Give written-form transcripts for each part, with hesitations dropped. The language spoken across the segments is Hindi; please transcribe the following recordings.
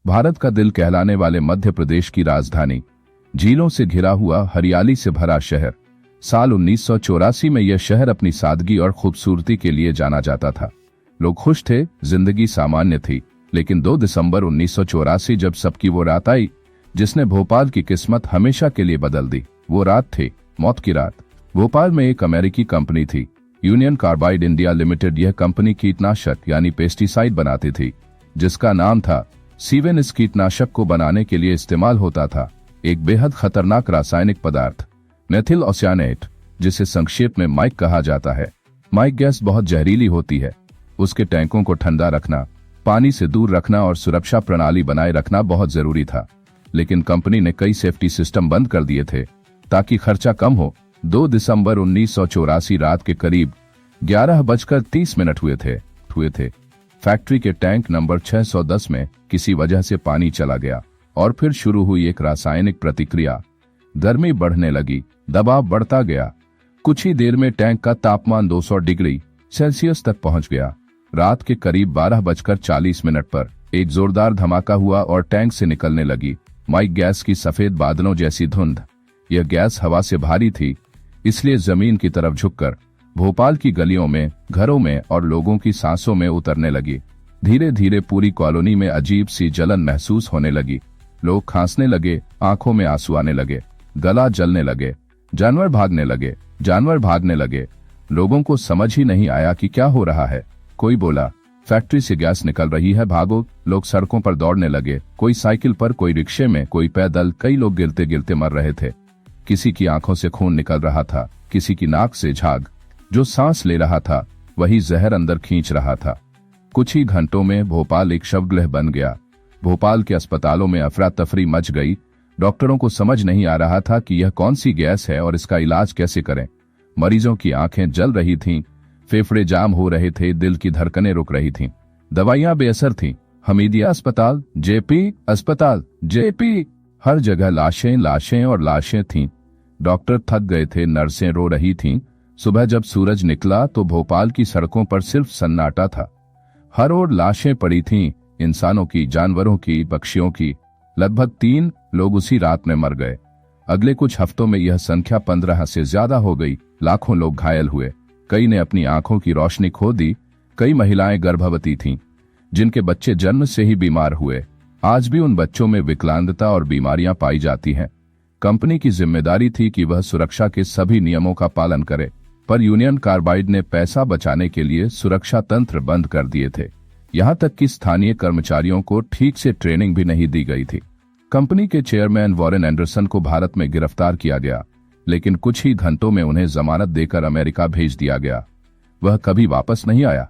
भारत का दिल कहलाने वाले मध्य प्रदेश की राजधानी, झीलों से घिरा हुआ हरियाली से भरा शहर। साल 1984 में यह शहर अपनी सादगी और खूबसूरती के लिए जाना जाता था। लोग खुश थे, जिंदगी सामान्य थी। लेकिन 2 दिसंबर 1984 जब सबकी वो रात आई जिसने भोपाल की किस्मत हमेशा के लिए बदल दी। वो रात थी मौत की रात। भोपाल में एक अमेरिकी कंपनी थी, यूनियन कार्बाइड इंडिया लिमिटेड। यह कंपनी कीटनाशक यानी पेस्टिसाइड बनाती थी, जिसका नाम था सीवेन। इस कीटनाशक को बनाने के लिए इस्तेमाल होता था एक बेहद खतरनाक रासायनिक पदार्थ, मेथिल ऑक्सानेट, जिसे संक्षेप में माइक कहा जाता है। माइक गैस बहुत जहरीली होती है। उसके टैंकों को ठंडा रखना, पानी से दूर रखना और सुरक्षा प्रणाली बनाए रखना बहुत जरूरी था। लेकिन कंपनी ने कई सेफ्टी सिस्टम बंद कर दिए थे ताकि खर्चा कम हो। 2 दिसंबर 1984 रात के करीब 11:30 हुए थे। फैक्ट्री के टैंक नंबर 610 में किसी वजह से पानी चला गया और फिर शुरू हुई एक रासायनिक प्रतिक्रिया। गर्मी बढ़ने लगी, दबाव बढ़ता गया। कुछ ही देर में टैंक का तापमान 200 डिग्री सेल्सियस तक पहुंच गया। रात के करीब 12:40 पर एक जोरदार धमाका हुआ और टैंक से निकलने लगी माइक गैस की सफेद बादलों जैसी धुंध। यह गैस हवा से भारी थी, इसलिए जमीन की तरफ झुककर भोपाल की गलियों में, घरों में और लोगों की सांसों में उतरने लगी। धीरे धीरे पूरी कॉलोनी में अजीब सी जलन महसूस होने लगी। लोग खांसने लगे, आंखों में आंसू आने लगे, गला जलने लगे। जानवर भागने लगे। लोगों को समझ ही नहीं आया कि क्या हो रहा है। कोई बोला, फैक्ट्री से गैस निकल रही है, भागो। लोग सड़कों पर दौड़ने लगे, कोई साइकिल पर, कोई रिक्शे में, कोई पैदल। कई लोग गिरते गिरते मर रहे थे। किसी की आंखों से खून निकल रहा था, किसी की नाक से झाग। जो सांस ले रहा था वही जहर अंदर खींच रहा था। कुछ ही घंटों में भोपाल एक शवगृह बन गया। भोपाल के अस्पतालों में अफरा तफरी मच गई। डॉक्टरों को समझ नहीं आ रहा था कि यह कौन सी गैस है और इसका इलाज कैसे करें। मरीजों की आंखें जल रही थीं, फेफड़े जाम हो रहे थे, दिल की धड़कनें रुक रही थीं। दवाइयां बेअसर थीं। हमीदिया अस्पताल, जेपी अस्पताल, जेपी, हर जगह लाशें और लाशें थीं। डॉक्टर थक गए थे, नर्सें रो रही थीं। सुबह जब सूरज निकला तो भोपाल की सड़कों पर सिर्फ सन्नाटा था। हर ओर लाशें पड़ी थीं, इंसानों की, जानवरों की, पक्षियों की। लगभग 3 लोग उसी रात में मर गए। अगले कुछ हफ्तों में यह संख्या 15 से ज्यादा हो गई। लाखों लोग घायल हुए। कई ने अपनी आंखों की रोशनी खो दी। कई महिलाएं गर्भवती थीं, जिनके बच्चे जन्म से ही बीमार हुए। आज भी उन बच्चों में विकलांगता और बीमारियां पाई जाती हैं। कंपनी की जिम्मेदारी थी कि वह सुरक्षा के सभी नियमों का पालन करे, पर यूनियन कार्बाइड ने पैसा बचाने के लिए सुरक्षा तंत्र बंद कर दिए थे। यहां तक कि स्थानीय कर्मचारियों को ठीक से ट्रेनिंग भी नहीं दी गई थी। कंपनी के चेयरमैन वॉरेन एंडरसन को भारत में गिरफ्तार किया गया, लेकिन कुछ ही घंटों में उन्हें जमानत देकर अमेरिका भेज दिया गया। वह कभी वापस नहीं आया।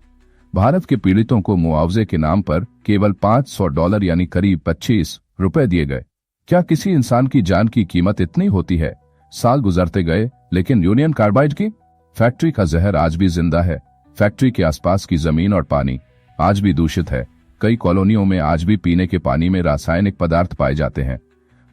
भारत के पीड़ितों को मुआवजे के नाम पर केवल $500 यानी करीब 25 रुपए दिए गए। क्या किसी इंसान की जान की कीमत इतनी होती है? साल गुजरते गए, लेकिन यूनियन कार्बाइड की फैक्ट्री का जहर आज भी जिंदा है। फैक्ट्री के आसपास की जमीन और पानी आज भी दूषित है। कई कॉलोनियों में आज भी पीने के पानी में रासायनिक पदार्थ पाए जाते हैं।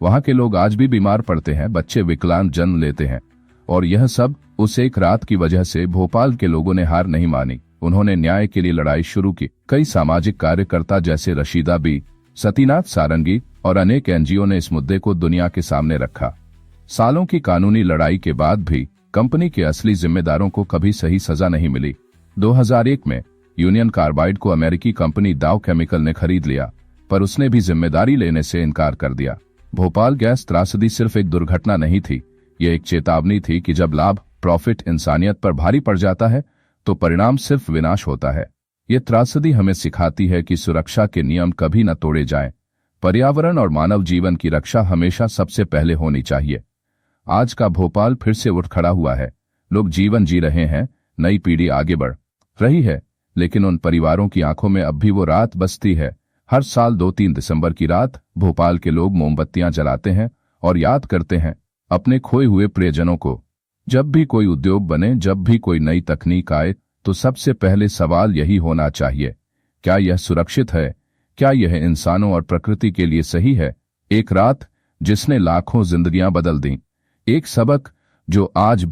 वहां के लोग आज भी बीमार पड़ते हैं, बच्चे विकलांग जन्म लेते हैं। और यह सब उस एक रात की वजह से। भोपाल के लोगों ने हार नहीं मानी। उन्होंने न्याय के लिए लड़ाई शुरू की। कई सामाजिक कार्यकर्ता जैसे रशीदा बी, सतीनाथ सारंगी और अनेक एनजीओ ने इस मुद्दे को दुनिया के सामने रखा। सालों की कानूनी लड़ाई के बाद भी कंपनी के असली जिम्मेदारों को कभी सही सजा नहीं मिली। 2001 में यूनियन कार्बाइड को अमेरिकी कंपनी डाउ केमिकल ने खरीद लिया, पर उसने भी जिम्मेदारी लेने से इनकार कर दिया। भोपाल गैस त्रासदी सिर्फ एक दुर्घटना नहीं थी, यह एक चेतावनी थी कि जब लाभ, प्रॉफिट इंसानियत पर भारी पड़ जाता है तो परिणाम सिर्फ विनाश होता है। यह त्रासदी हमें सिखाती है कि सुरक्षा के नियम कभी न तोड़े जाएं। पर्यावरण और मानव जीवन की रक्षा हमेशा सबसे पहले होनी चाहिए। आज का भोपाल फिर से उठ खड़ा हुआ है। लोग जीवन जी रहे हैं, नई पीढ़ी आगे बढ़ रही है, लेकिन उन परिवारों की आंखों में अब भी वो रात बसती है। हर साल 2-3 दिसंबर की रात भोपाल के लोग मोमबत्तियां जलाते हैं और याद करते हैं अपने खोए हुए प्रियजनों को। जब भी कोई उद्योग बने, जब भी कोई नई तकनीक आए, तो सबसे पहले सवाल यही होना चाहिए, क्या यह सुरक्षित है? क्या यह इंसानों और प्रकृति के लिए सही है? एक रात जिसने लाखों जिंदगियां बदल दी, एक सबक जो आज